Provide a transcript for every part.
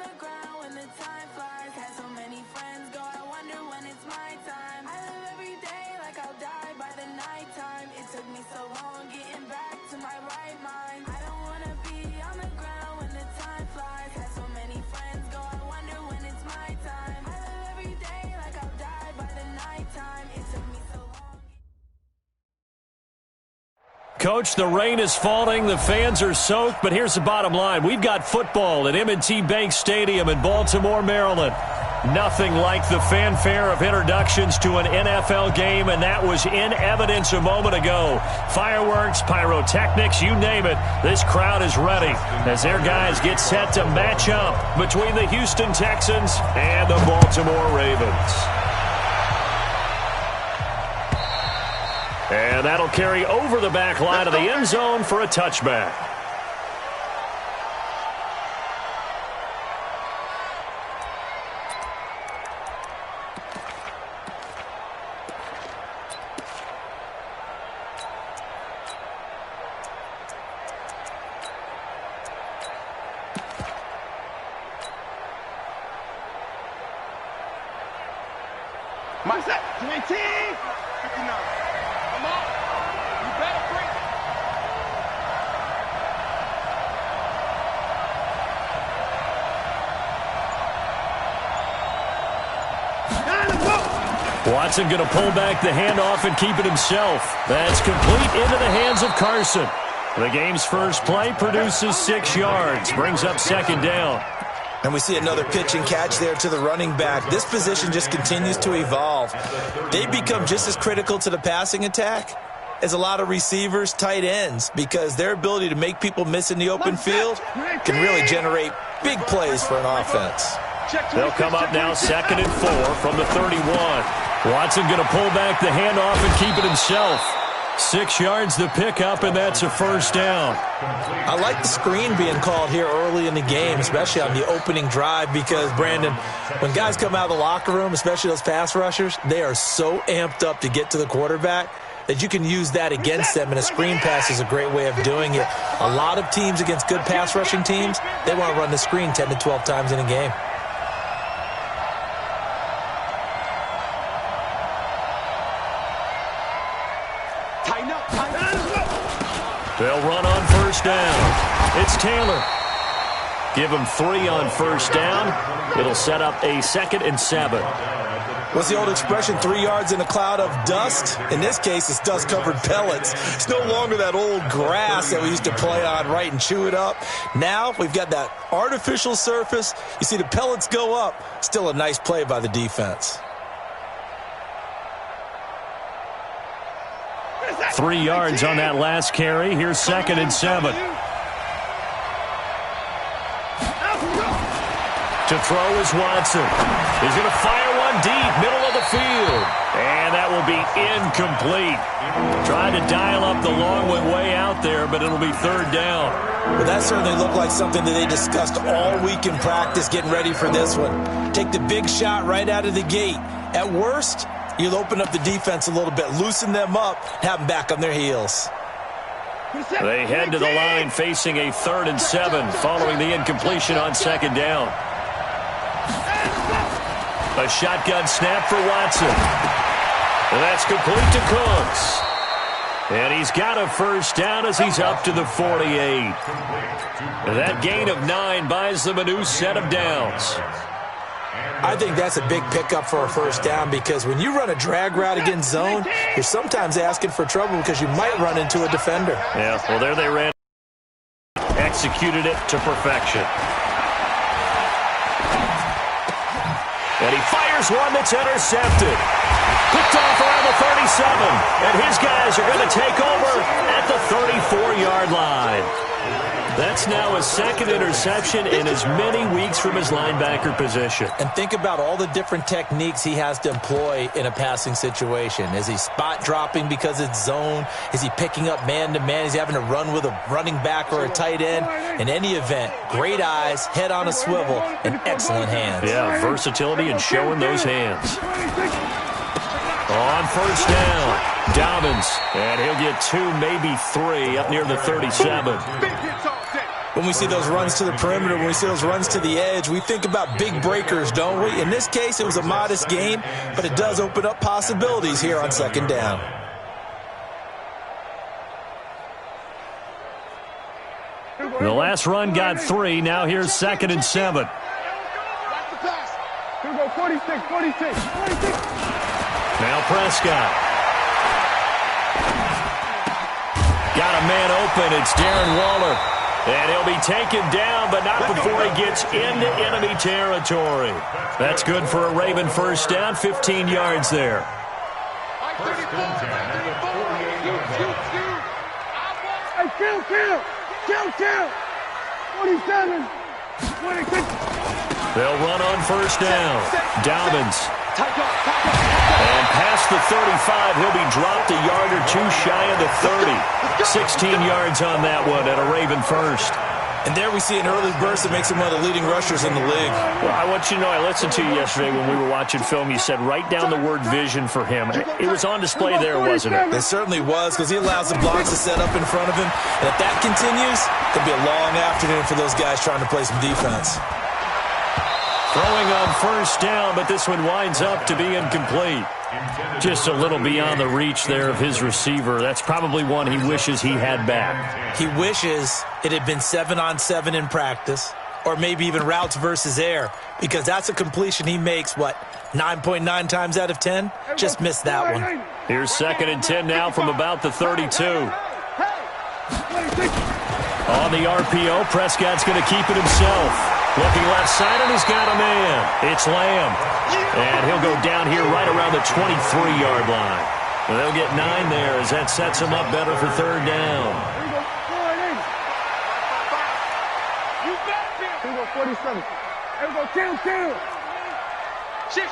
the ground when the time flies. Had so many friends go, I wonder when it's my time. I live every day like I'll die by the nighttime. It took me so long getting back to my right mind. I don't wanna be on the ground when the time flies. Had so many friends go, I wonder when it's my time. I live every day like I'll die by the nighttime. It took me so long. Coach, the rain is falling, the fans are soaked, but here's the bottom line. We've got football at M&T Bank Stadium in Baltimore, Maryland. Nothing like the fanfare of introductions to an NFL game, and that was in evidence a moment ago. Fireworks, pyrotechnics, you name it, this crowd is ready as their guys get set to match up between the Houston Texans and the Baltimore Ravens. And that'll carry over the back line of the end zone for a touchback. My set, 20, 59. Come on. You better bring it. Watson going to pull back the handoff and keep it himself. That's complete into the hands of Carson. The game's first play produces 6 yards, brings up second down. And we see another pitch and catch there to the running back. This position just continues to evolve. They become just as critical to the passing attack as a lot of receivers, tight ends, because their ability to make people miss in the open field can really generate big plays for an offense. They'll come up now 2nd and 4 from the 31. Watson going to pull back the handoff and keep it himself. 6 yards the pickup, and that's a first down. I like the screen being called here early in the game, especially on the opening drive, because, Brandon, when guys come out of the locker room, especially those pass rushers, they are so amped up to get to the quarterback that you can use that against them, and a screen pass is a great way of doing it. A lot of teams against good pass rushing teams, they want to run the screen 10 to 12 times in a game. They'll run on first down. It's Taylor. Give him 3 on first down. It'll set up a 2nd and 7. What's the old expression, 3 yards in a cloud of dust? In this case, it's dust-covered pellets. It's no longer that old grass that we used to play on, right, and chew it up. Now we've got that artificial surface. You see the pellets go up. Still a nice play by the defense. 3 yards on that last carry. Here's 2nd and 7. To throw is Watson. He's going to fire one deep, middle of the field. And that will be incomplete. Tried to dial up the long one way out there, but it'll be 3rd down. Well, that certainly looked like something that they discussed all week in practice, getting ready for this one. Take the big shot right out of the gate. At worst, you'll open up the defense a little bit, loosen them up, have them back on their heels. They head to the line facing a 3rd and 7 following the incompletion on 2nd down. A shotgun snap for Watson. And that's complete to Cooks. And he's got a first down as he's up to the 48. And that gain of 9 buys them a new set of downs. I think that's a big pickup for a first down, because when you run a drag route against zone, you're sometimes asking for trouble because you might run into a defender. Yeah, well, there they ran. Executed it to perfection. And he fires one that's intercepted. Picked off around the 37. And his guys are going to take over at the 34-yard line. That's now his 2nd interception in as many weeks from his linebacker position. And think about all the different techniques he has to employ in a passing situation. Is he spot dropping because it's zone? Is he picking up man-to-man? Is he having to run with a running back or a tight end? In any event, great eyes, head on a swivel, and excellent hands. Yeah, versatility and showing those hands. On first down, Dobbins, and he'll get 2, maybe 3 up near the 37. When when we see those runs to the perimeter, when we see those runs to the edge, we think about big breakers, don't we? In this case, it was a modest gain, but it does open up possibilities here on second down. The last run got 3. Now here's 2nd and 7. Here we go, 46. Now Prescott. Got a man open. It's Darren Waller. And he'll be taken down, but not before he gets into enemy territory. That's good for a Raven first down, 15 yards there. Hey, kill. 47. 26. They'll run on first down. Dobbins. And past the 35, he'll be dropped a yard or two shy of the 30. 16 yards on that one at a Raven first. And there we see an early burst that makes him one of the leading rushers in the league. Well, I want you to know, I listened to you yesterday when we were watching film. You said write down the word vision for him. It was on display there, wasn't it? It certainly was, because he allows the blocks to set up in front of him. And if that continues, it could be a long afternoon for those guys trying to play some defense. Throwing on first down, but this one winds up to be incomplete. Just a little beyond the reach there of his receiver. That's probably one he wishes he had back. He wishes it had been 7-on-7 in practice, or maybe even routes versus air, because that's a completion he makes, 9.9 times out of 10? Just missed that one. Here's 2nd and 10 now from about the 32. On the RPO, Prescott's going to keep it himself. Looking left side, and he's got a man. It's Lamb. And he'll go down here right around the 23-yard line. And they'll get 9 there as that sets him up better for third down. Here we go, 47. Here we go, kill. Shit.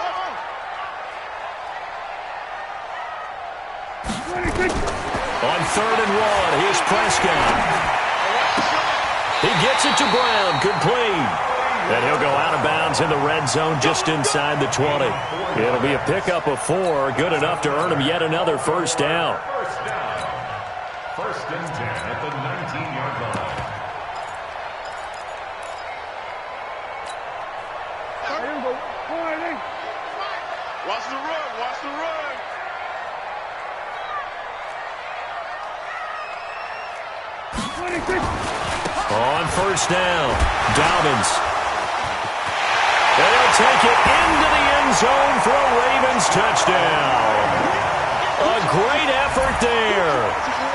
26. On 3rd and 1, here's Prescott. He gets it to Brown. Good play. And he'll go out of bounds in the red zone just inside the 20. It'll be a pickup of 4. Good enough to earn him yet another first down. First and 10 at the 19-yard line. Here we go, 48. Watch the run. On first down, Dobbins. They'll take it into the end zone for a Ravens touchdown. A great effort there.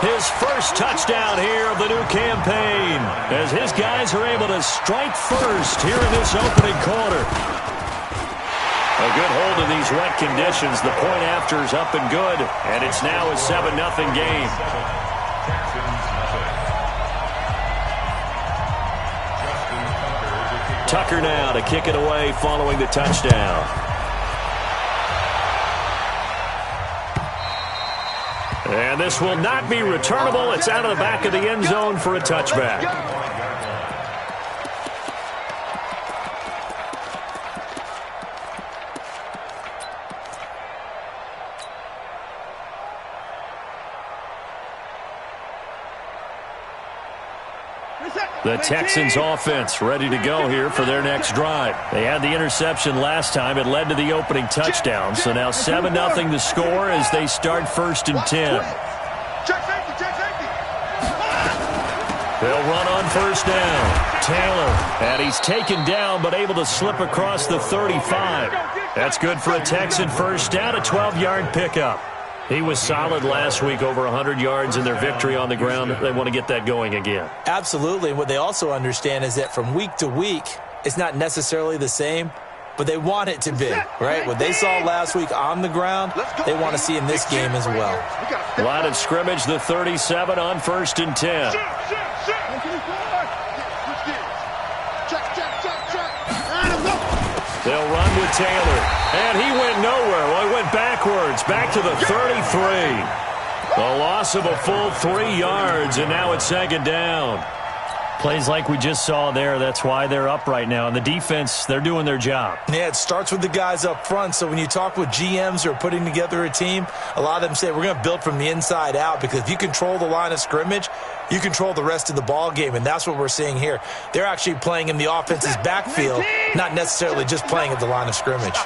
His first touchdown here of the new campaign, as his guys are able to strike first here in this opening quarter. A good hold of these wet conditions. The point after is up and good, and it's now a 7-0 game. Tucker now to kick it away following the touchdown. And this will not be returnable. It's out of the back of the end zone for a touchback. The Texans offense ready to go here for their next drive. They had the interception last time. It led to the opening touchdown. So now 7-0 the score as they start 1st and 10. They'll run on first down. Taylor, and he's taken down but able to slip across the 35. That's good for a Texan first down, a 12-yard pickup. He was solid last week, over 100 yards in their victory on the ground. They want to get that going again. Absolutely. And what they also understand is that from week to week, it's not necessarily the same, but they want it to be, right? What they saw last week on the ground, they want to see in this game as well. Line of scrimmage, the 37 on 1st and 10. They'll run with Taylor. And he went nowhere. Well, he went backwards, back to the 33. The loss of a full 3 yards, and now it's 2nd down. Plays like we just saw there, that's why they're up right now. And the defense, they're doing their job. Yeah, it starts with the guys up front. So when you talk with GMs who are putting together a team, a lot of them say we're going to build from the inside out, because if you control the line of scrimmage, you control the rest of the ball game, and that's what we're seeing here. They're actually playing in the offense's backfield, not necessarily just playing at the line of scrimmage.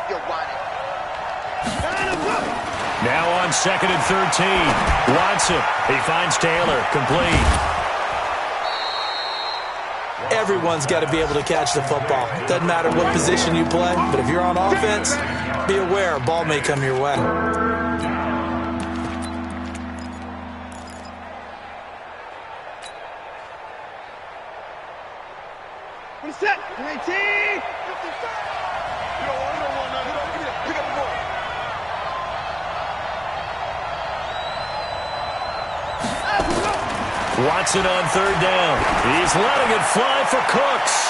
Now on 2nd and 13. Watson. He finds Taylor. Complete. Everyone's got to be able to catch the football. Doesn't matter what position you play, but if you're on offense, be aware a ball may come your way. What's that? 19! Watson on 3rd down. He's letting it fly for Cooks.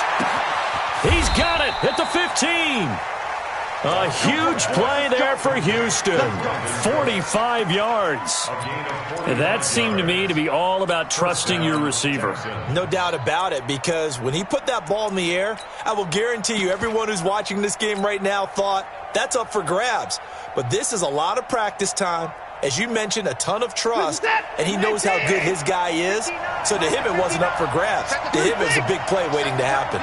He's got it at the 15. A huge play there for Houston. 45 yards. That seemed to me to be all about trusting your receiver. No doubt about it, because when he put that ball in the air, I will guarantee you everyone who's watching this game right now thought that's up for grabs. But this is a lot of practice time. As you mentioned, a ton of trust, and he knows how good his guy is. So to him, it wasn't up for grabs. To him, it was a big play waiting to happen.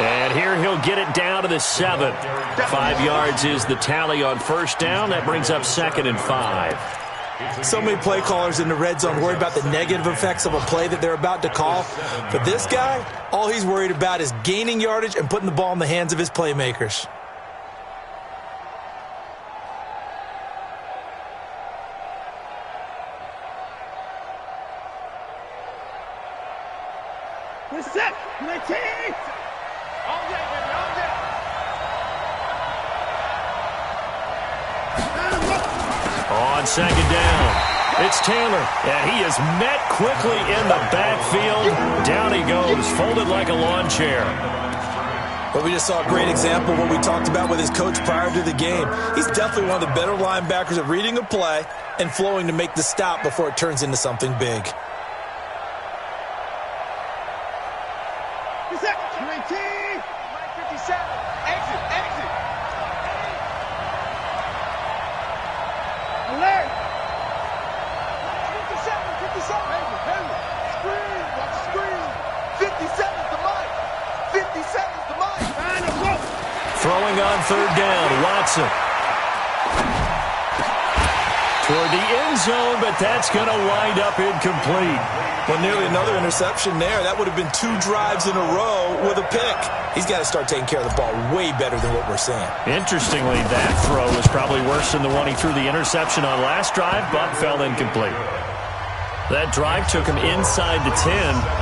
And here he'll get it down to the 7. 5 yards is the tally on 1st down. That brings up 2nd and 5. So many play callers in the red zone worry about the negative effects of a play that they're about to call. But this guy, all he's worried about is gaining yardage and putting the ball in the hands of his playmakers. What's that? 19! On 2nd down, it's Taylor, and he is met quickly in the backfield. Down he goes, folded like a lawn chair. But we just saw a great example of what we talked about with his coach prior to the game. He's definitely one of the better linebackers at reading a play and flowing to make the stop before it turns into something big. What's that? 19! 57! Exit! Alert! 57! Screen! Watch the screen! 57's the mic! 57's the mic! Throwing on 3rd down, Watson. Toward the end zone, but that's going to wind up incomplete. Well, nearly another interception there. That would have been 2 drives in a row with a pick. He's got to start taking care of the ball way better than what we're seeing. Interestingly, that throw was probably worse than the one he threw the interception on last drive, but fell incomplete. That drive took him inside the 10.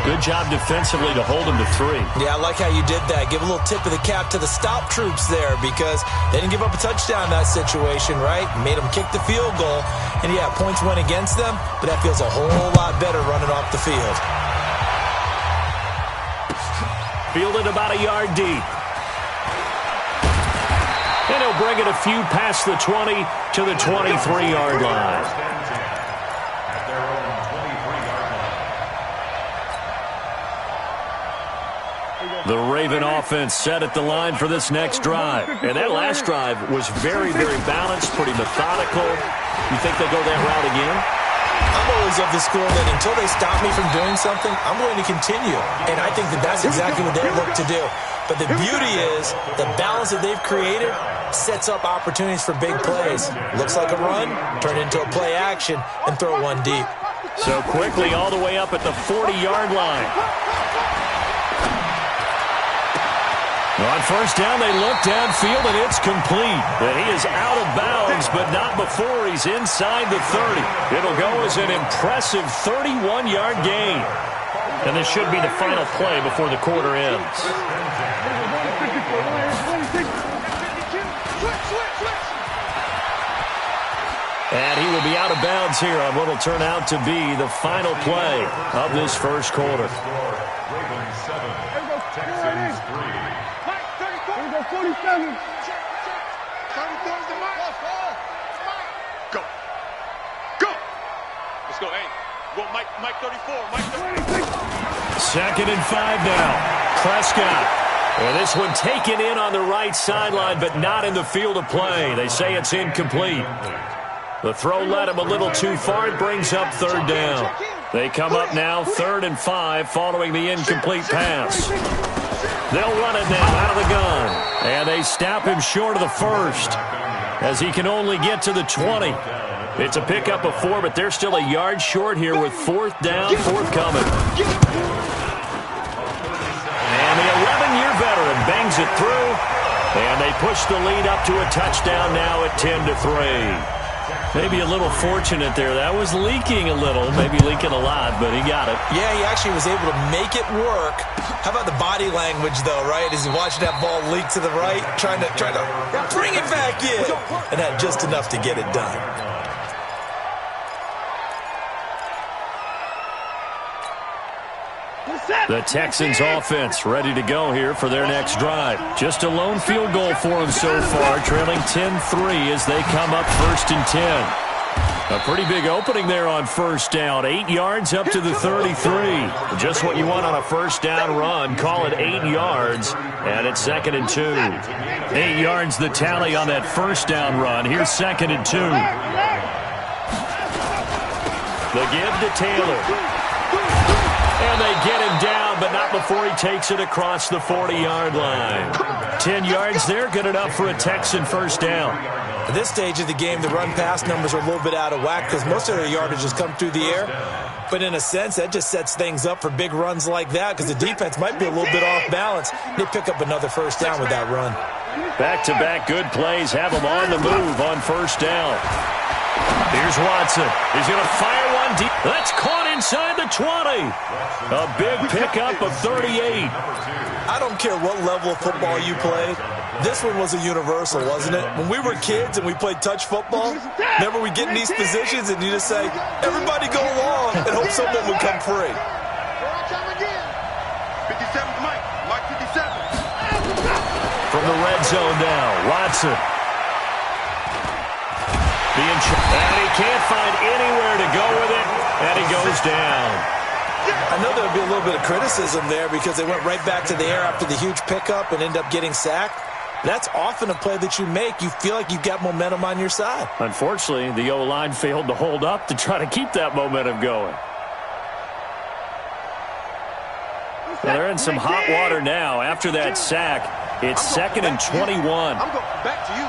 Good job defensively to hold him to 3. Yeah, I like how you did that. Give a little tip of the cap to the stop troops there, because they didn't give up a touchdown in that situation, right? Made them kick the field goal. And, yeah, points went against them, but that feels a whole lot better running off the field. Fielded about a yard deep. And he'll bring it a few past the 20 to the 23-yard line. The Raven offense set at the line for this next drive. And that last drive was very, very balanced, pretty methodical. You think they'll go that route again? I'm always of the school that until they stop me from doing something, I'm going to continue. And I think that that's exactly what they look to do. But the beauty is the balance that they've created sets up opportunities for big plays. Looks like a run, turn it into a play action, and throw one deep. So quickly all the way up at the 40-yard line. On 1st down, they look downfield, and it's complete. And he is out of bounds, but not before he's inside the 30. It'll go as an impressive 31-yard gain. And this should be the final play before the quarter ends. And he will be out of bounds here on what will turn out to be the final play of this first quarter. Ravens 7, Texans 3. 47. Go. Go. Go Mike 34. Mike 34. 2nd and 5 now. Prescott. And this one taken in on the right sideline, but not in the field of play. They say it's incomplete. The throw led him a little too far. It brings up 3rd down. They come up now 3rd and 5 following the incomplete pass. They'll run it now out of the gun. And they stop him short of the 1st as he can only get to the 20. It's a pickup of 4, but they're still a yard short here with 4th down, forthcoming. And the 11-year veteran bangs it through, and they push the lead up to a touchdown now at 10-3. Maybe a little fortunate there. That was leaking a little, maybe leaking a lot, but he got it. Yeah, he actually was able to make it work. How about the body language, though, right? As he watched that ball leak to the right, trying to bring it back in, and had just enough to get it done. The Texans offense ready to go here for their next drive. Just a lone field goal for them so far, trailing 10-3 as they come up 1st and 10. A pretty big opening there on 1st down. 8 yards up to the 33. Just what you want on a 1st down run. Call it 8 yards, and it's 2nd and 2. 8 yards the tally on that 1st down run. Here's 2nd and 2. The give to Taylor. And they get him down, but not before he takes it across the 40-yard line. 10 yards there, good enough for a Texan 1st down. At this stage of the game, the run-pass numbers are a little bit out of whack because most of their yardage has come through the air. But in a sense, that just sets things up for big runs like that because the defense might be a little bit off balance. They pick up another 1st down with that run. Back-to-back good plays have them on the move on 1st down. Here's Watson. He's going to fire one deep. That's caught inside the 20. A big pickup of 38. I don't care what level of football you play. This one was a universal, wasn't it? When we were kids and we played touch football, remember we get in these positions and you just say, everybody go along and hope someone would come free. 57's Mike. Mike 57. From the red zone now, Watson. And he can't find anywhere to go with it, and he goes down. I know there would be a little bit of criticism there because they went right back to the air after the huge pickup and end up getting sacked. That's often a play that you make. You feel like you've got momentum on your side. Unfortunately, the O-line failed to hold up to try to keep that momentum going. Well, they're in some hot water now. After that sack, it's 2nd and 21. I'm going back to you.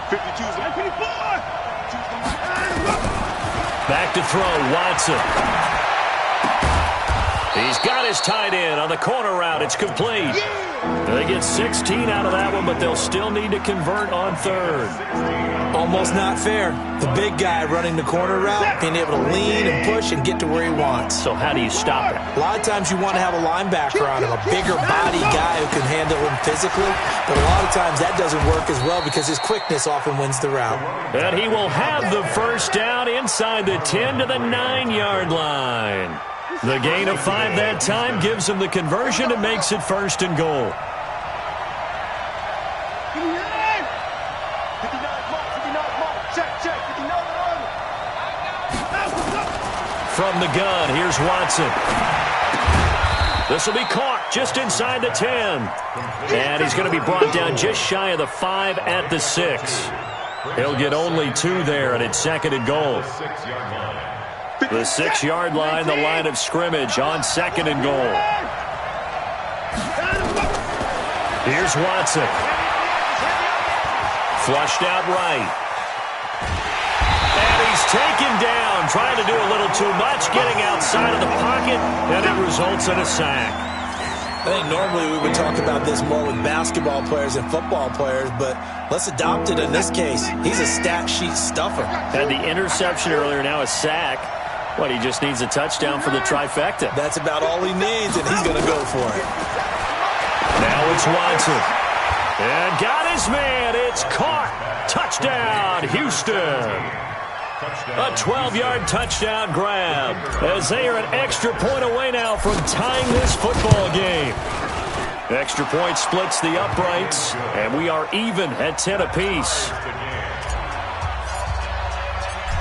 52's Mike 54. Back to throw, Watson. He's got his tight end on the corner route. It's complete. They get 16 out of that one, but they'll still need to convert on 3rd. Almost not fair. The big guy running the corner route, being able to lean and push and get to where he wants. So how do you stop it? A lot of times you want to have a linebacker on him, a bigger body guy who can handle him physically. But a lot of times that doesn't work as well because his quickness often wins the route. And he will have the 1st down inside the 10 to the 9-yard line. The gain of 5 that time gives him the conversion and makes it 1st and goal. 59's Mike. Check. 59 run. From the gun, here's Watson. This will be caught just inside the 10. And he's going to be brought down just shy of the 5 at the 6. He'll get only 2 there, and it's 2nd and goal. The 6-yard line, the line of scrimmage on 2nd and goal. Here's Watson. Flushed out right. And he's taken down, trying to do a little too much, getting outside of the pocket, and it results in a sack. I think normally we would talk about this more with basketball players and football players, but let's adopt it in this case. He's a stat sheet stuffer. Had the interception earlier, now a sack. What, he just needs a touchdown for the trifecta. That's about all he needs, and he's going to go for it. Now it's Watson. And got his man. It's caught. Touchdown, Houston. A 12-yard touchdown grab as they are an extra point away now from tying this football game. Extra point splits the uprights, and we are even at 10 apiece.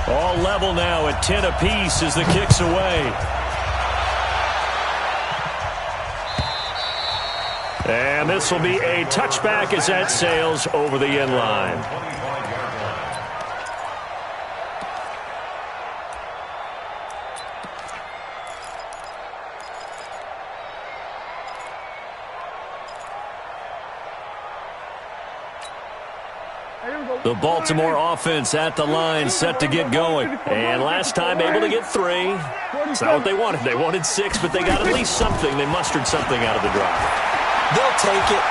All level now at 10 apiece as the kick's away. And this will be a touchback as that sails over the end line. The Baltimore offense at the line, set to get going. And last time able to get 3. It's not what they wanted. They wanted 6, but they got at least something. They mustered something out of the drive. They'll take it.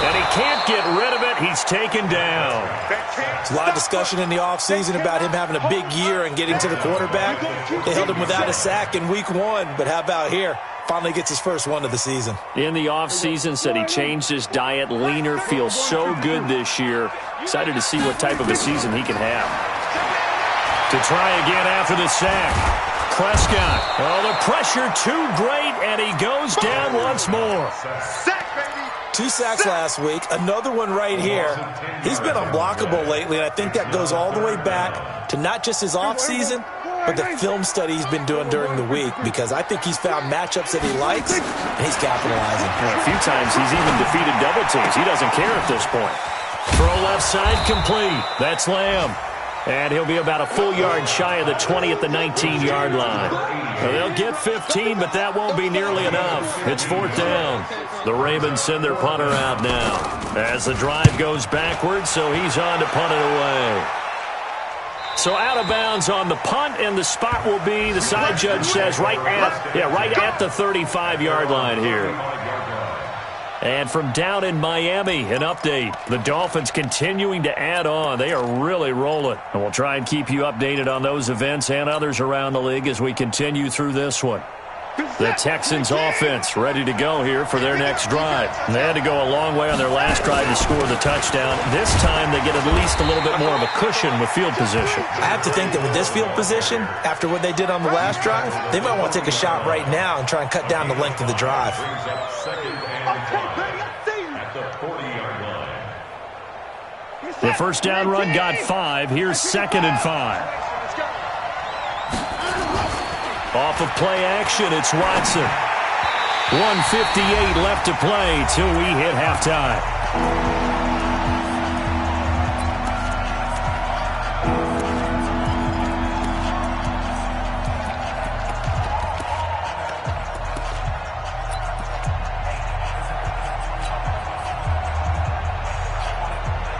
And he can't get rid of it. He's taken down. There's a lot of discussion in the offseason about him having a big year and getting to the quarterback. They held him without a sack in week 1, but how about here? Finally gets his first one of the season. In the offseason, said he changed his diet, leaner, feels so good this year. Excited to see what type of a season he can have. To try again after the sack. Prescott. Oh, the pressure too great, and he goes down once more. Sack, baby. 2 sacks last week, another one right here. He's been unblockable lately, and I think that goes all the way back to not just his offseason, but the film study he's been doing during the week, because I think he's found matchups that he likes, and he's capitalizing. Well, a few times he's even defeated double teams. He doesn't care at this point. Throw left side complete. That's Lamb. And he'll be about a full yard shy of the 20 at the 19-yard line. Well, they'll get 15, but that won't be nearly enough. It's 4th down. The Ravens send their punter out now as the drive goes backwards, so he's on to punt it away. So out of bounds on the punt, and the spot will be, the side judge says, right at the 35-yard line here. And from down in Miami, an update. The Dolphins continuing to add on. They are really rolling. And we'll try and keep you updated on those events and others around the league as we continue through this one. The Texans offense ready to go here for their next drive. They had to go a long way on their last drive to score the touchdown. This time they get at least a little bit more of a cushion with field position. I have to think that with this field position, after what they did on the last drive, they might want to take a shot right now and try and cut down the length of the drive. The first down run got 5. Here's 2nd and 5. Off of play action, it's Watson. 1:58 left to play till we hit halftime.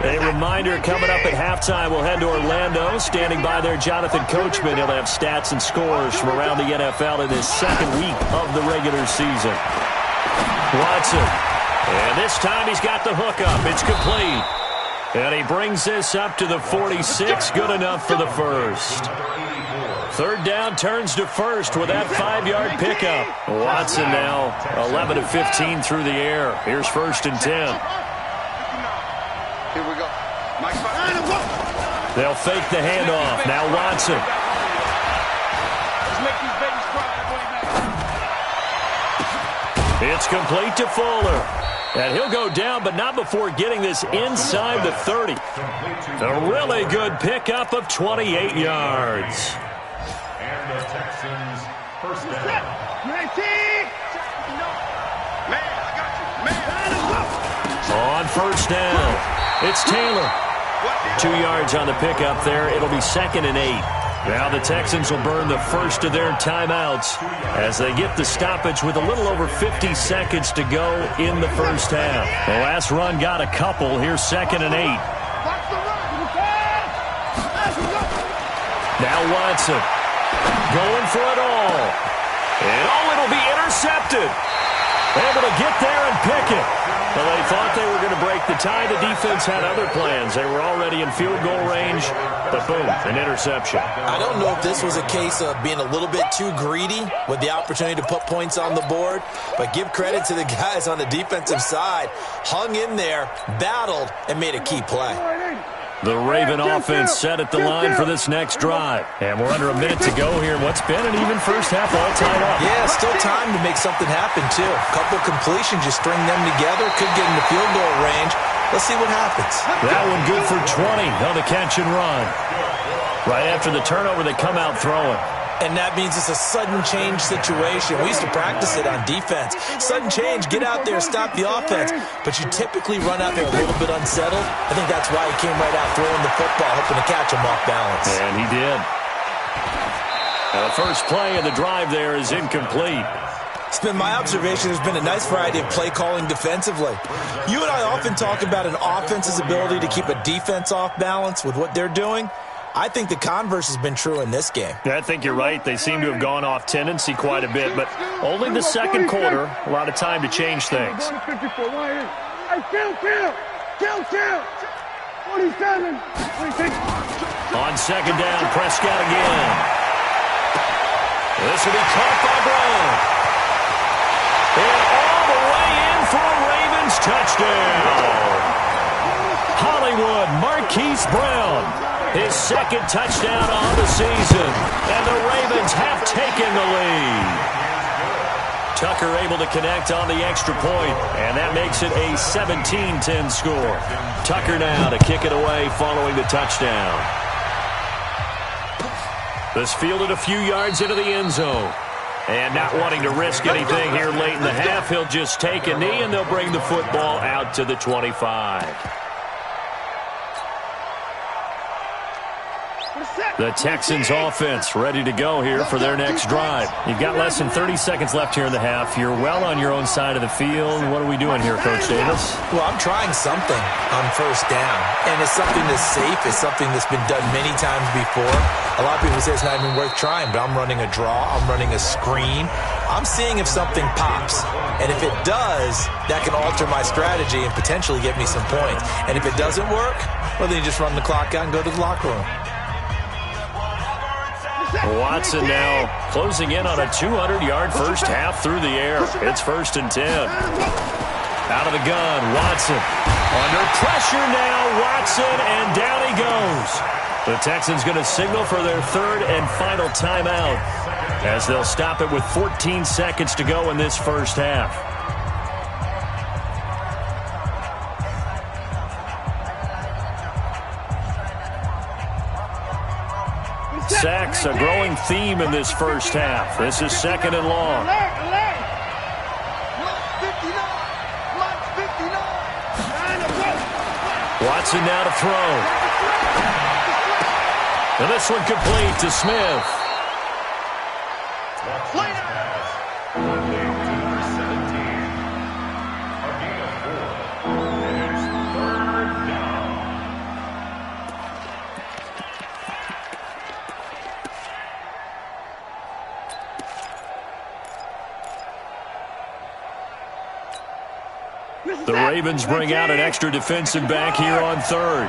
A reminder, coming up at halftime, we'll head to Orlando. Standing by there, Jonathan Coachman. He'll have stats and scores from around the NFL in his 2nd week of the regular season. Watson. And this time he's got the hook up. It's complete. And he brings this up to the 46. Good enough for the first. 3rd down turns to first with that 5-yard pickup. Watson now 11 of 15 through the air. Here's 1st and 10. Here we go. They'll fake the handoff. Now Watson. It's complete to Fuller. And he'll go down, but not before getting this inside the 30. A really good pickup of 28 yards. And the Texans first down. On first down. It's Taylor. 2 yards on the pickup there. It'll be 2nd and 8. Now the Texans will burn the first of their timeouts as they get the stoppage with a little over 50 seconds to go in the first half. The last run got a couple. Here's 2nd and 8. Now Watson going for it all. And it'll be intercepted. Able to get there and pick it. Well, they thought they were going to break the tie. The defense had other plans. They were already in field goal range, but boom, an interception. I don't know if this was a case of being a little bit too greedy with the opportunity to put points on the board, but give credit to the guys on the defensive side. Hung in there, battled, and made a key play. The Raven offense set at the line for this next drive. And we're under a minute to go here. What's been an even first half all tied up. Yeah, still time to make something happen, too. A couple completions, just string them together. Could get into field goal range. Let's see what happens. That one good for 20 on the catch and run. Right after the turnover, they come out throwing. And that means it's a sudden change situation. We used to practice it on defense. Sudden change, get out there, stop the offense. But you typically run out there a little bit unsettled. I think that's why he came right out throwing the football, hoping to catch him off balance. And he did. Now the first play of the drive there is incomplete. It's been my observation there's been a nice variety of play calling defensively. You and I often talk about an offense's ability to keep a defense off balance with what they're doing. I think the converse has been true in this game. Yeah, I think you're right. They seem to have gone off tendency quite a bit, but only the second quarter, a lot of time to change things. Hey, kill. 27. On second down, Prescott again. This will be caught by Brown. And all the way in for a Ravens touchdown. Hollywood Marquise Brown. His second touchdown on the season. And the Ravens have taken the lead. Tucker able to connect on the extra point, and that makes it a 17-10 score. Tucker now to kick it away following the touchdown. This fielded a few yards into the end zone. And not wanting to risk anything here late in the half, he'll just take a knee, and they'll bring the football out to the 25. The Texans offense ready to go here for their next drive. You've got less than 30 seconds left here in the half. You're well on your own side of the field. What are we doing here, Coach Davis? Well, I'm trying something on first down. And it's something that's safe. It's something that's been done many times before. A lot of people say it's not even worth trying, but I'm running a draw. I'm running a screen. I'm seeing if something pops. And if it does, that can alter my strategy and potentially get me some points. And if it doesn't work, well, then you just run the clock out and go to the locker room. Watson now closing in on a 200-yard first half through the air. It's 1st and 10. Out of the gun, Watson. Under pressure now, Watson, and down he goes. The Texans going to signal for their third and final timeout as they'll stop it with 14 seconds to go in this first half. Sacks, a growing theme in this first half. This is 2nd and long. Watson now to throw. And this one complete to Smith. The Ravens bring out an extra defensive back here on third.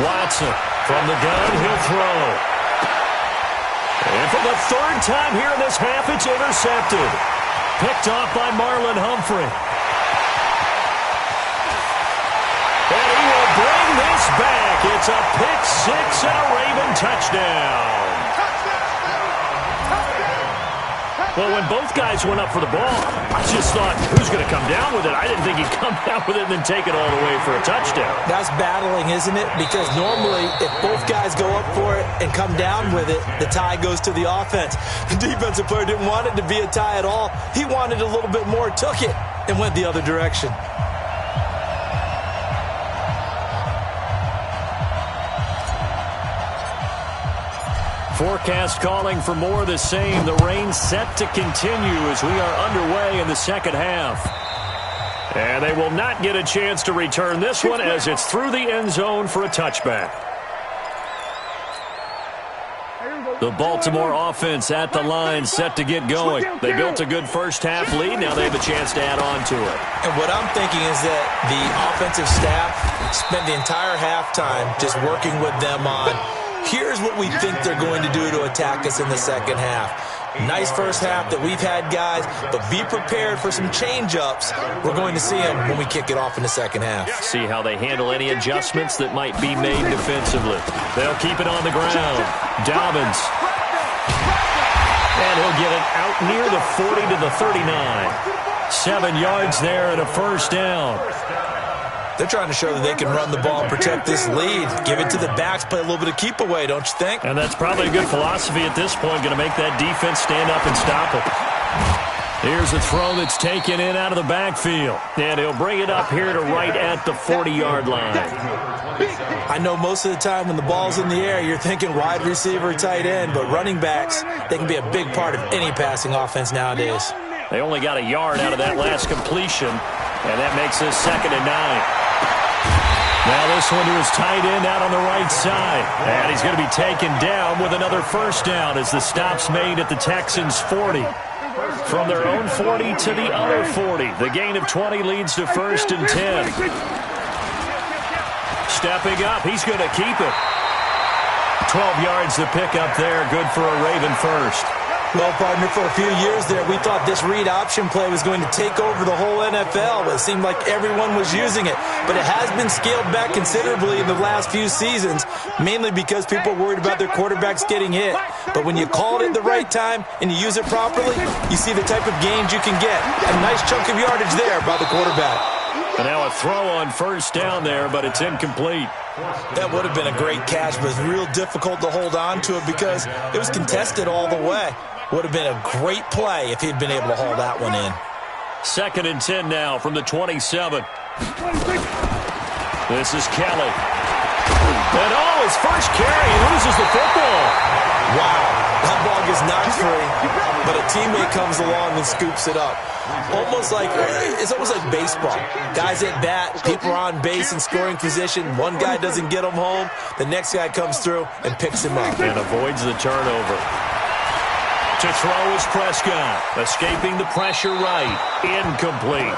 Watson from the gun, he'll throw. And for the third time here in this half, it's intercepted. Picked off by Marlon Humphrey. And he will bring this back. It's a pick six and a Raven touchdown. Well, when both guys went up for the ball, I just thought, who's going to come down with it? I didn't think he'd come down with it and then take it all the way for a touchdown. That's battling, isn't it? Because normally, if both guys go up for it and come down with it, the tie goes to the offense. The defensive player didn't want it to be a tie at all. He wanted a little bit more, took it, and went the other direction. Forecast calling for more of the same. The rain set to continue as we are underway in the second half. And they will not get a chance to return this one as it's through the end zone for a touchback. The Baltimore offense at the line set to get going. They built a good first half lead. Now they have a chance to add on to it. And what I'm thinking is that the offensive staff spent the entire halftime just working with them on here's what we think they're going to do to attack us in the second half. Nice first half that we've had, guys, but be prepared for some change-ups. We're going to see them when we kick it off in the second half. See how they handle any adjustments that might be made defensively. They'll keep it on the ground. Dobbins. And he'll get it out near the 40 to the 39. 7 yards there and a first down. They're trying to show that they can run the ball and protect this lead. Give it to the backs, play a little bit of keep away, don't you think? And that's probably a good philosophy at this point, going to make that defense stand up and stop it. Here's a throw that's taken in out of the backfield. And he'll bring it up here to right at the 40-yard line. I know most of the time when the ball's in the air, you're thinking wide receiver, tight end, but running backs, they can be a big part of any passing offense nowadays. They only got a yard out of that last completion, and that makes this 2nd and 9. Now this one to his tight end out on the right side. And he's going to be taken down with another first down as the stop's made at the Texans' 40. From their own 40 to the other 40. The gain of 20 leads to 1st and 10. Stepping up, he's going to keep it. 12 yards to pick up there. Good for a Raven first. Well, partner, for a few years there, we thought this read option play was going to take over the whole NFL. It seemed like everyone was using it. But it has been scaled back considerably in the last few seasons, mainly because people are worried about their quarterbacks getting hit. But when you call it at the right time and you use it properly, you see the type of gains you can get. A nice chunk of yardage there by the quarterback. And now a throw on first down there, but it's incomplete. That would have been a great catch, but it's real difficult to hold on to it because it was contested all the way. Would have been a great play if he'd been able to haul that one in. 2nd and 10 now from the 27. This is Kelly. And his first carry, he loses the football. Wow, that ball gets knocked free, but a teammate comes along and scoops it up. It's almost like baseball. Guys at bat, people are on base in scoring position. One guy doesn't get him home. The next guy comes through and picks him up. And avoids the turnover. To throw is Prescott. Escaping the pressure right. Incomplete.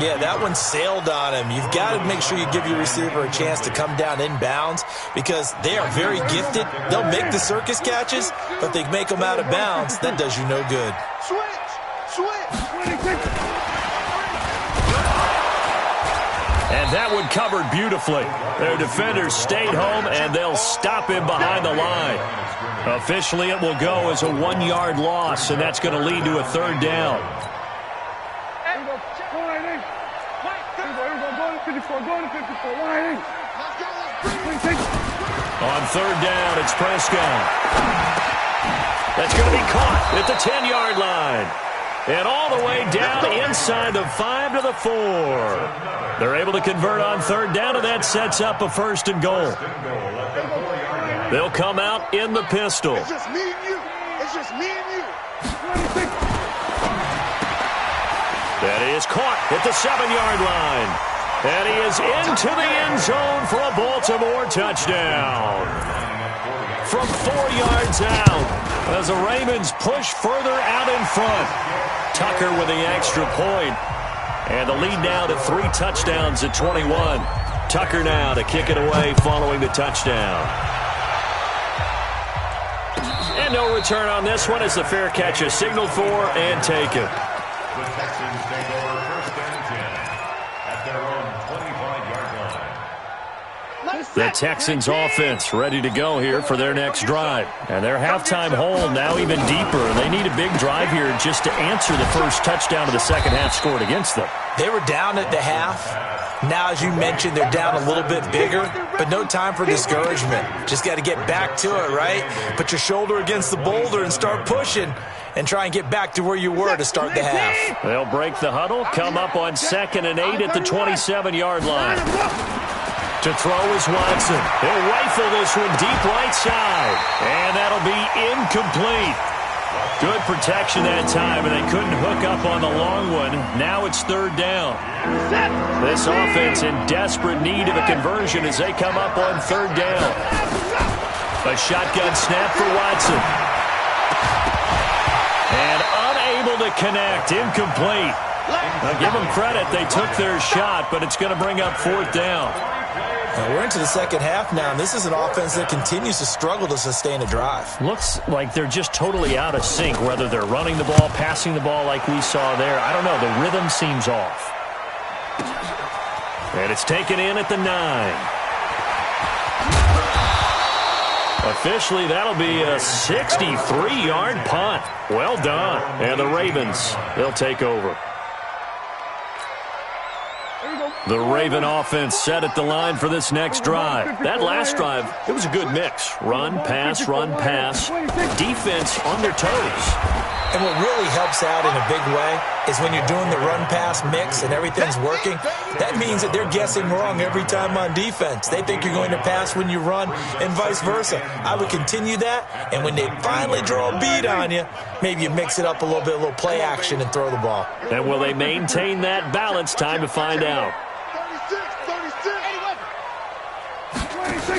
Yeah, that one sailed on him. You've got to make sure you give your receiver a chance to come down inbounds because they are very gifted. They'll make the circus catches, but they make them out of bounds. That does you no good. And that one covered beautifully. Their defenders stayed home, and they'll stop him behind the line. Officially, it will go as a 1-yard loss, and that's going to lead to a 3rd down. On 3rd down, it's Prescott. That's going to be caught at the 10-yard line. And all the way down inside the 5 to the 4. They're able to convert on 3rd down, and that sets up a 1st and goal. They'll come out in the pistol. It's just me and you. It's just me and you. That is caught at the 7-yard line. And he is into the end zone for a Baltimore touchdown. From 4 yards out, as the Ravens push further out in front. Tucker with the extra point. And the lead now to 3 touchdowns at 21. Tucker now to kick it away following the touchdown. And no return on this one as the fair catch is signaled for and taken. The Texans take over 1st and 10 at their own 25-yard line. The Texans offense ready to go here for their next drive. And their halftime hole now even deeper. They need a big drive here just to answer the first touchdown of the second half scored against them. They were down at the half. Now, as you mentioned, they're down a little bit bigger, but no time for discouragement. Just got to get back to it, right? Put your shoulder against the boulder and start pushing and try and get back to where you were to start the half. They'll break the huddle, come up on 2nd and 8 at the 27-yard line. To throw is Watson. He'll rifle this one deep right side. And that'll be incomplete. Good protection that time, and they couldn't hook up on the long one. Now it's 3rd down. This offense in desperate need of a conversion as they come up on 3rd down. A shotgun snap for Watson. And unable to connect. Incomplete. Now give them credit. They took their shot, but it's going to bring up 4th down. We're into the second half now, and this is an offense that continues to struggle to sustain a drive. Looks like they're just totally out of sync, whether they're running the ball, passing the ball like we saw there. I don't know. The rhythm seems off. And it's taken in at the 9. Officially, that'll be a 63-yard punt. Well done. And the Ravens, they'll take over. The Raven offense set at the line for this next drive. That last drive, it was a good mix. Run, pass, defense on their toes. And what really helps out in a big way is when you're doing the run-pass mix and everything's working, that means that they're guessing wrong every time on defense. They think you're going to pass when you run and vice versa. I would continue that, and when they finally draw a beat on you, maybe you mix it up a little play action and throw the ball. And will they maintain that balance? Time to find out. 36.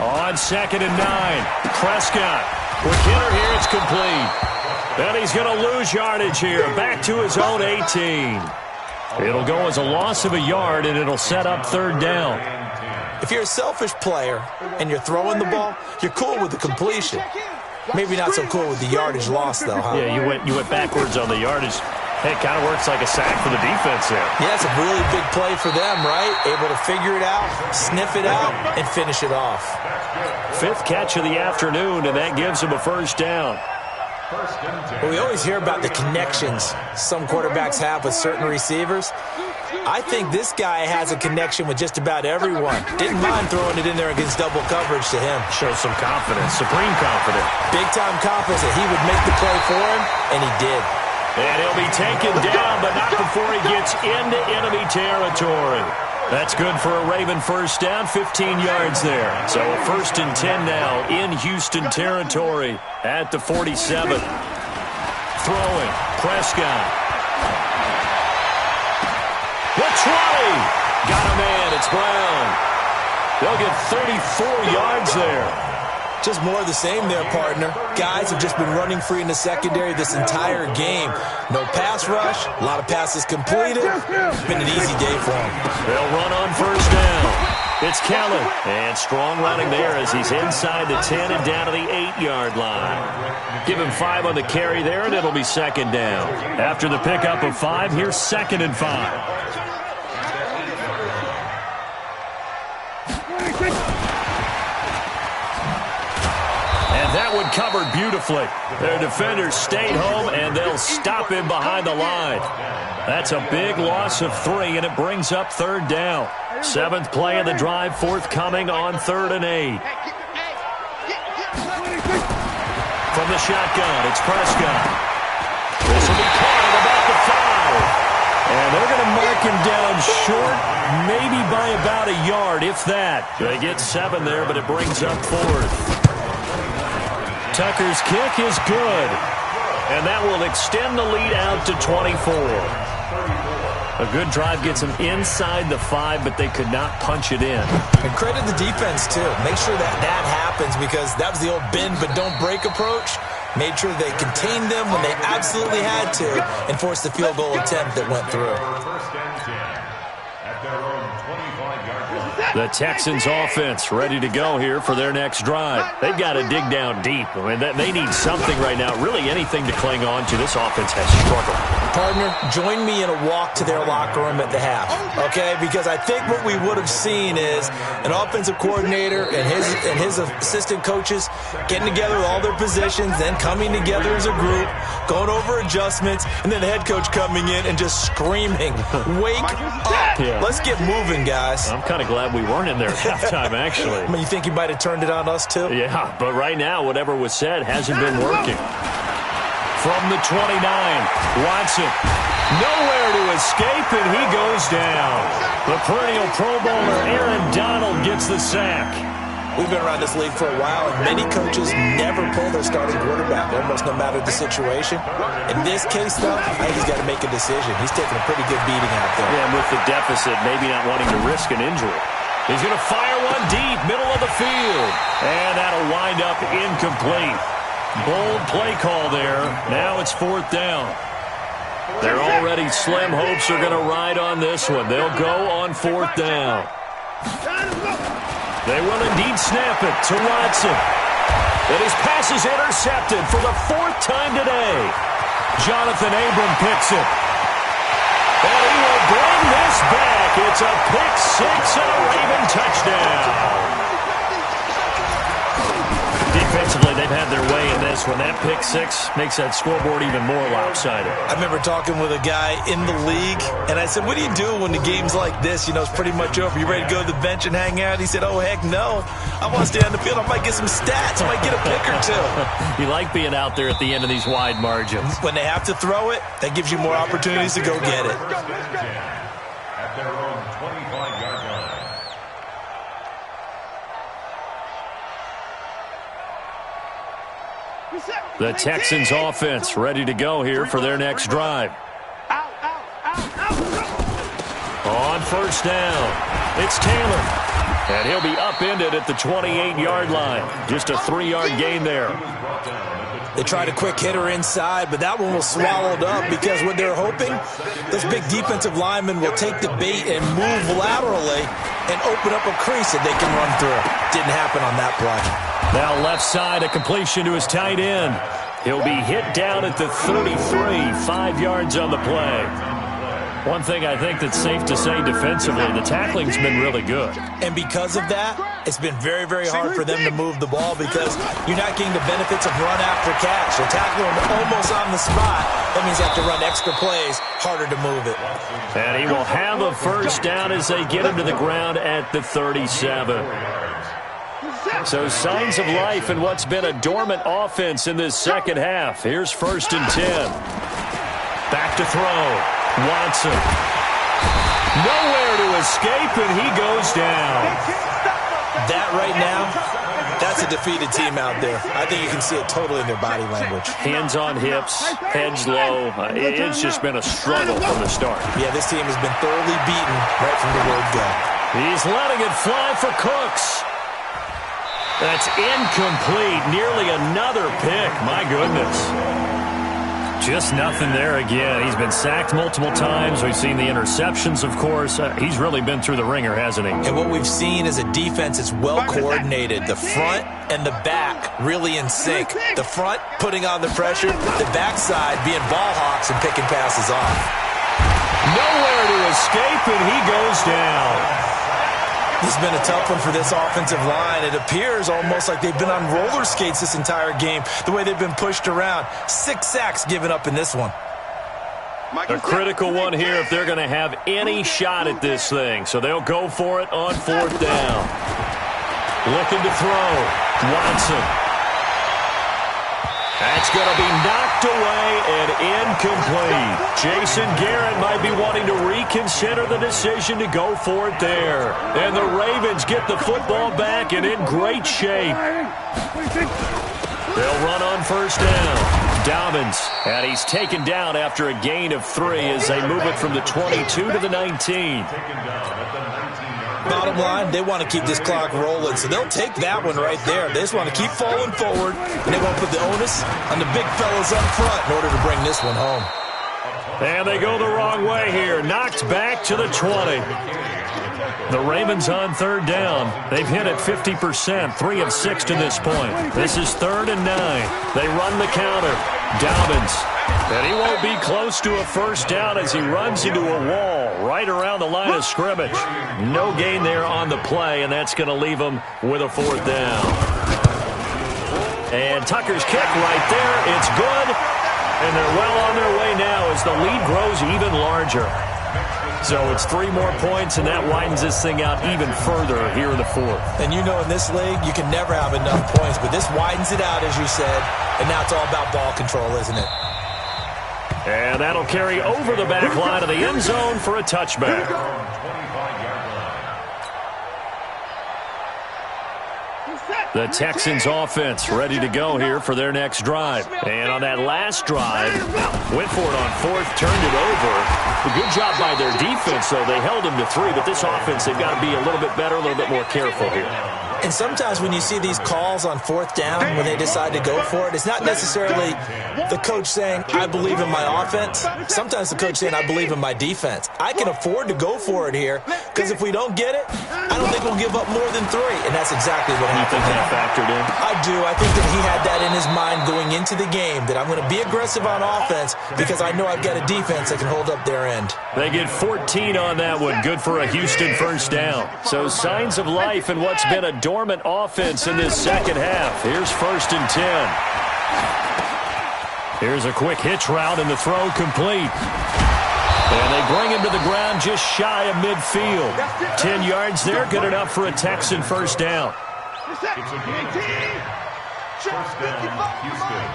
On 2nd and 9, Prescott. With Kinner here, it's complete. And he's going to lose yardage here. Back to his own 18. It'll go as a loss of a yard, and it'll set up 3rd down. If you're a selfish player and you're throwing the ball, you're cool with the completion. Maybe not so cool with the yardage loss, though, huh? Yeah, you went backwards on the yardage. Hey, it kind of works like a sack for the defense there. Yeah, it's a really big play for them, right? Able to figure it out, sniff it out, and finish it off. 5th catch of the afternoon, and that gives him a 1st down. Well, we always hear about the connections some quarterbacks have with certain receivers. I think this guy has a connection with just about everyone. Didn't mind throwing it in there against double coverage to him. Shows some confidence, supreme confidence. Big-time confidence that he would make the play for him, and he did. And he'll be taken down, but not before he gets into enemy territory. That's good for a Raven 1st down, 15 yards there. So a 1st and 10 now in Houston territory at the 47. Throwing, Prescott. The 20. Got a man, it's Brown. They'll get 34 yards there. Just more of the same there, partner. Guys have just been running free in the secondary this entire game. No pass rush, a lot of passes completed. It's been an easy day for them. They'll run on 1st down. It's Kelly. And strong running there as he's inside the 10 and down to the 8-yard line. Give him 5 on the carry there, and it'll be 2nd down. After the pickup of 5, here's 2nd and 5. That one covered beautifully. Their defenders stayed home, and they'll stop him behind the line. That's a big loss of 3, and it brings up 3rd down. 7th play of the drive, forthcoming on 3rd and 8. From the shotgun, it's Prescott. This will be caught at about the 5. And they're going to mark him down short, maybe by about a yard, if that. They get 7 there, but it brings up 4th. Tucker's kick is good, and that will extend the lead out to 24. A good drive gets them inside the 5, but they could not punch it in. And credit the defense, too. Make sure that happens, because that was the old bend but don't break approach. Made sure they contained them when they absolutely had to and forced the field goal attempt that went through. The Texans offense ready to go here for their next drive. They've got to dig down deep. I mean, they need something right now, really anything to cling on to. This offense has struggled. Partner, join me in a walk to their locker room at the half, okay? Because I think what we would have seen is an offensive coordinator and his assistant coaches getting together with all their positions, then coming together as a group, going over adjustments, and then the head coach coming in and just screaming, "Wake up! Yeah. Let's get moving, guys." I'm kind of glad we weren't in there at halftime, actually. I mean, you think he might have turned it on us, too? Yeah, but right now, whatever was said hasn't been working. From the 29, Watson. Nowhere to escape, and he goes down. The perennial Pro Bowler Aaron Donald gets the sack. We've been around this league for a while, and many coaches never pull their starting quarterback, almost no matter the situation. In this case, though, I think he's got to make a decision. He's taking a pretty good beating out there. Yeah, and with the deficit, maybe not wanting to risk an injury. He's going to fire one deep, middle of the field. And that'll wind up incomplete. Bold play call there. Now it's 4th down. Their already slim hopes are going to ride on this one. They'll go on 4th down. They will indeed snap it to Watson. And his pass is intercepted for the 4th time today. Jonathan Abram picks it. And he will bring this back. It's a pick 6 and a Raven touchdown. Did Defensively, they've had their way in this one. That pick six makes that scoreboard even more lopsided. I remember talking with a guy in the league, and I said, what do you do when the game's like this? You know, it's pretty much over. You ready to go to the bench and hang out? He said, oh, heck no. I want to stay on the field. I might get some stats. I might get a pick or two. You like being out there at the end of these wide margins. When they have to throw it, that gives you more opportunities to go get it. At their own 25-yard line. The Texans offense ready to go here for their next drive. On first down, it's Taylor. And he'll be upended at the 28-yard line. Just a 3-yard gain there. They tried a quick hitter inside, but that one was swallowed up because what they're hoping, those big defensive linemen will take the bait and move laterally and open up a crease that they can run through. Didn't happen on that play. Now left side, a completion to his tight end. He'll be hit down at the 33, 5 yards on the play. One thing I think that's safe to say defensively, the tackling's been really good. And because of that, it's been very, very hard for them to move the ball because you're not getting the benefits of run after catch. They're tackling almost on the spot. That means you have to run extra plays, harder to move it. And he will have a first down as they get him to the ground at the 37. So signs of life in what's been a dormant offense in this second half. Here's 1st and 10. Back to throw. Watson. Nowhere to escape, and he goes down. That right now, that's a defeated team out there. I think you can see it totally in their body language. Hands on hips, heads low. It's just been a struggle from the start. Yeah, this team has been thoroughly beaten right from the word go. He's letting it fly for Cooks. That's incomplete. Nearly another pick. My goodness. Just nothing there again. He's been sacked multiple times. We've seen the interceptions, of course. He's really been through the ringer, hasn't he? And what we've seen is a defense that's well coordinated. The front and the back really in sync. The front putting on the pressure. The backside being ball hawks and picking passes off. Nowhere to escape, and he goes down. This has been a tough one for this offensive line. It appears almost like they've been on roller skates this entire game, the way they've been pushed around. 6 sacks given up in this one. A critical one here if they're going to have any shot at this thing. So they'll go for it on 4th down. Looking to throw. Watson. That's going to be knocked away and incomplete. Jason Garrett might be wanting to reconsider the decision to go for it there. And the Ravens get the football back and in great shape. They'll run on 1st down. Dobbins, and he's taken down after a gain of 3 as they move it from the 22 to the 19. Bottom line, they want to keep this clock rolling, so they'll take that one right there. They just want to keep falling forward, and they want to put the onus on the big fellas up front in order to bring this one home. And they go the wrong way here. Knocked back to the 20. The Ravens on 3rd down. They've hit it 50%, 3 of 6 to this point. This is 3rd and 9. They run the counter. Dobbins. And he won't be close to a first down as he runs into a wall right around the line of scrimmage. No gain there on the play, and that's going to leave him with a 4th down. And Tucker's kick right there. It's good. And they're well on their way now as the lead grows even larger. So it's 3 more points, and that widens this thing out even further here in the 4th. And you know in this league, you can never have enough points, but this widens it out, as you said, and now it's all about ball control, isn't it? And that'll carry over the back line of the end zone for a touchback. The Texans offense ready to go here for their next drive. And on that last drive, went for it on 4th, turned it over. A good job by their defense, though. They held them to 3, but this offense, they've got to be a little bit better, a little bit more careful here. And sometimes when you see these calls on 4th down, when they decide to go for it, it's not necessarily the coach saying, I believe in my offense. Sometimes the coach saying, I believe in my defense. I can afford to go for it here, because if we don't get it, I don't think we'll give up more than 3. And that's exactly what happened. You think that factored in? I do. I think that he had that in his mind going into the game, that I'm going to be aggressive on offense because I know I've got a defense that can hold up their end. They get 14 on that one. Good for a Houston first down. So signs of life in what's been a dormant offense in this second half. Here's 1st and 10. Here's a quick hitch route, and the throw complete. And they bring him to the ground just shy of midfield. 10 yards there, good enough for a Texan first down. It's a game change. First down, Houston.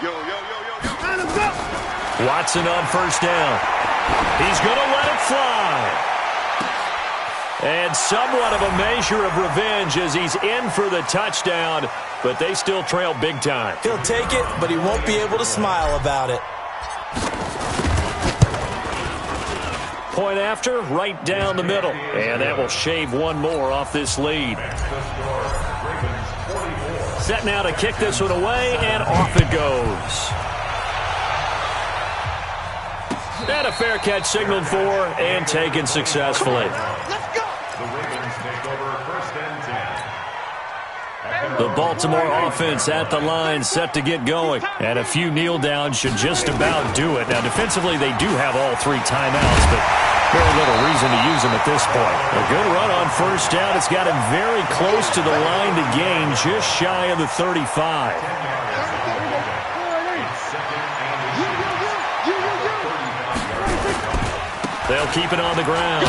Yo. Watson on first down. He's going to let it fly. And somewhat of a measure of revenge as he's in for the touchdown, but they still trail big time. He'll take it, but he won't be able to smile about it. Point after, right down the middle. And that will shave one more off this lead. Set now to kick this one away, and off it goes. And a fair catch signaled for and taken successfully. Let's go. The Ravens take over 1st and 10. The Baltimore offense at the line, set to get going. And a few kneel downs should just about do it. Now, defensively, they do have all 3 timeouts, but very little reason to use them at this point. A good run on first down. It's got him very close to the line to gain, just shy of the 35. They'll keep it on the ground.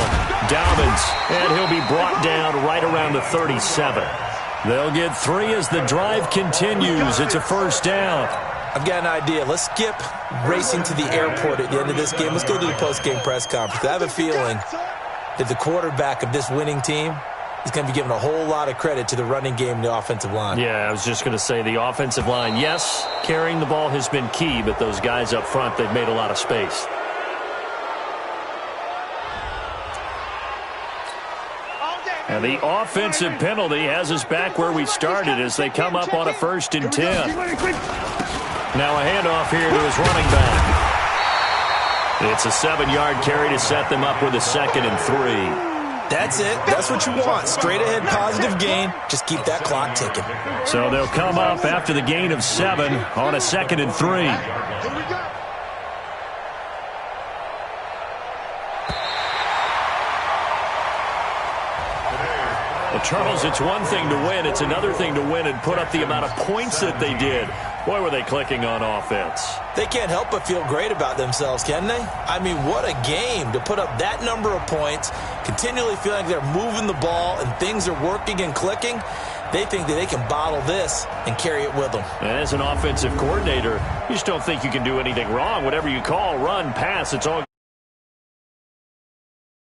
Dobbins, and he'll be brought down right around the 37. They'll get 3 as the drive continues. It's a first down. I've got an idea. Let's skip racing to the airport at the end of this game. Let's go to the post-game press conference. I have a feeling that the quarterback of this winning team is going to be given a whole lot of credit to the running game and the offensive line. Yeah, I was just going to say the offensive line, yes, carrying the ball has been key, but those guys up front, they've made a lot of space. And the offensive penalty has us back where we started as they come up on a 1st and 10. Now a handoff here to his running back. It's a 7-yard carry to set them up with a 2nd and 3. That's it. That's what you want. Straight ahead positive gain. Just keep that clock ticking. So they'll come up after the gain of 7 on a 2nd and 3. Well, Charles, it's one thing to win. It's another thing to win and put up the amount of points that they did. Boy, were they clicking on offense. They can't help but feel great about themselves, can they? I mean, what a game to put up that number of points, continually feeling like they're moving the ball and things are working and clicking. They think that they can bottle this and carry it with them. And as an offensive coordinator, you just don't think you can do anything wrong. Whatever you call, run, pass, it's all